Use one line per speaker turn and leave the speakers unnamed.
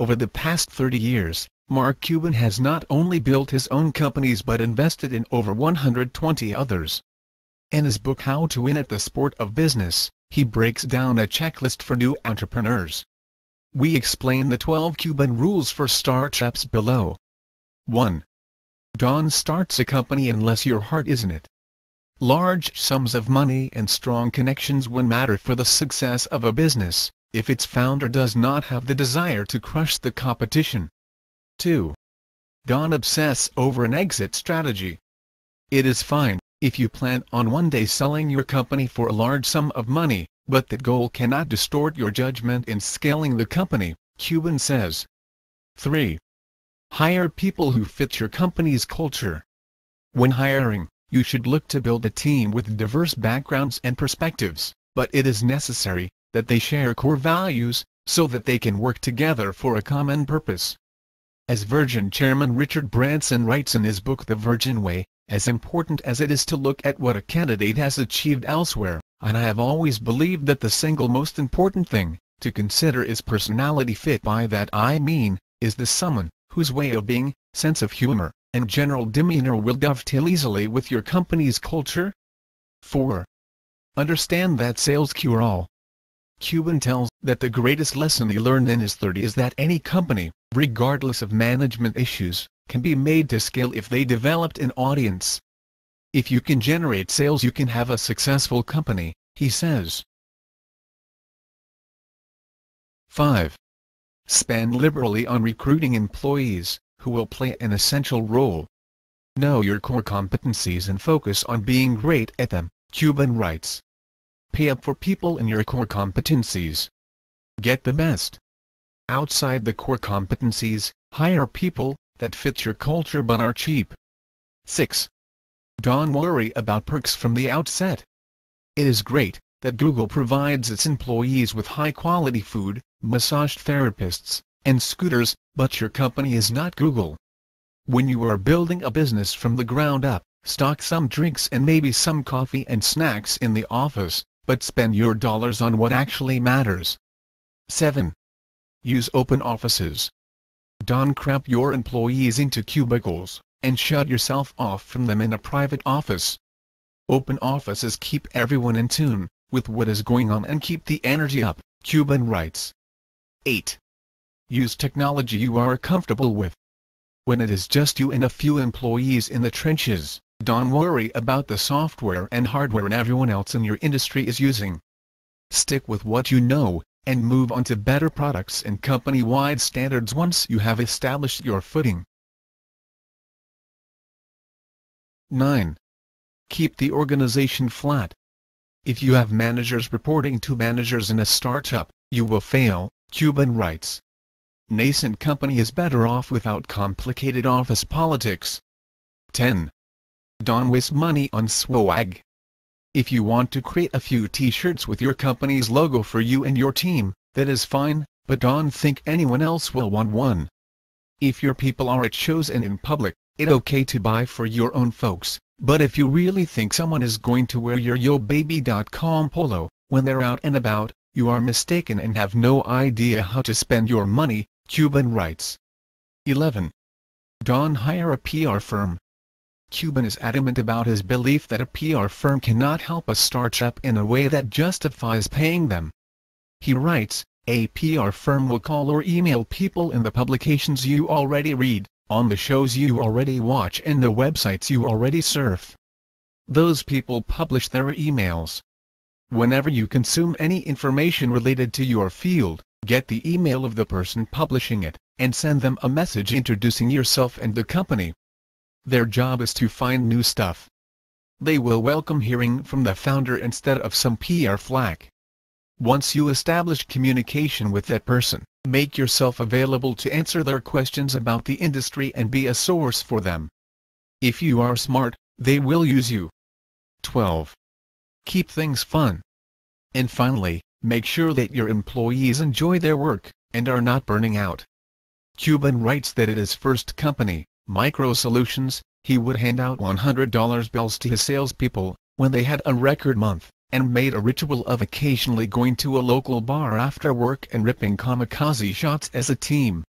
Over the past 30 years, Mark Cuban has not only built his own companies but invested in over 120 others. In his book How to Win at the Sport of Business, he breaks down a checklist for new entrepreneurs. We explain the 12 Cuban rules for startups below. 1. Don't start a company unless your heart is in it. Large sums of money and strong connections will matter for the success of a business, if its founder does not have the desire to crush the competition. 2. Don't obsess over an exit strategy. It is fine if you plan on one day selling your company for a large sum of money, but that goal cannot distort your judgment in scaling the company, Cuban says. 3. Hire people who fit your company's culture. When hiring, you should look to build a team with diverse backgrounds and perspectives, but it is necessary that they share core values, so that they can work together for a common purpose. As Virgin chairman Richard Branson writes in his book The Virgin Way, as important as it is to look at what a candidate has achieved elsewhere, and I have always believed that the single most important thing to consider is personality fit. By that I mean, is this someone whose way of being, sense of humor, and general demeanor will dovetail easily with your company's culture? 4. Understand that sales cure all. Cuban tells that the greatest lesson he learned in his 30s is that any company, regardless of management issues, can be made to scale if they developed an audience. If you can generate sales, you can have a successful company, he says. 5. Spend liberally on recruiting employees, who will play an essential role. Know your core competencies and focus on being great at them, Cuban writes. Pay up for people in your core competencies. Get the best. Outside the core competencies, hire people that fit your culture but are cheap. 6. Don't worry about perks from the outset. It is great that Google provides its employees with high-quality food, massage therapists, and scooters, but your company is not Google. When you are building a business from the ground up, stock some drinks and maybe some coffee and snacks in the office, but spend your dollars on what actually matters. 7. Use open offices. Don't cramp your employees into cubicles, and shut yourself off from them in a private office. Open offices keep everyone in tune with what is going on and keep the energy up, Cuban writes. 8. Use technology you are comfortable with. When it is just you and a few employees in the trenches, don't worry about the software and hardware everyone else in your industry is using. Stick with what you know, and move on to better products and company-wide standards once you have established your footing. 9. Keep the organization flat. If you have managers reporting to managers in a startup, you will fail, Cuban writes. Nascent company is better off without complicated office politics. 10. Don't waste money on swag. If you want to create a few t-shirts with your company's logo for you and your team, that is fine, but don't think anyone else will want one. If your people are at shows and in public, it's okay to buy for your own folks, but if you really think someone is going to wear your YoBaby.com polo when they're out and about, you are mistaken and have no idea how to spend your money, Cuban writes. 11. Don't hire a PR firm. Cuban is adamant about his belief that a PR firm cannot help a startup in a way that justifies paying them. He writes, a PR firm will call or email people in the publications you already read, on the shows you already watch and the websites you already surf. Those people publish their emails. Whenever you consume any information related to your field, get the email of the person publishing it, and send them a message introducing yourself and the company. Their job is to find new stuff. They will welcome hearing from the founder instead of some PR flack. Once you establish communication with that person, make yourself available to answer their questions about the industry and be a source for them. If you are smart, they will use you. 12. Keep things fun. And finally, make sure that your employees enjoy their work, and are not burning out. Cuban writes that at his first company, Micro Solutions, he would hand out $100 bills to his salespeople when they had a record month, and made a ritual of occasionally going to a local bar after work and ripping kamikaze shots as a team.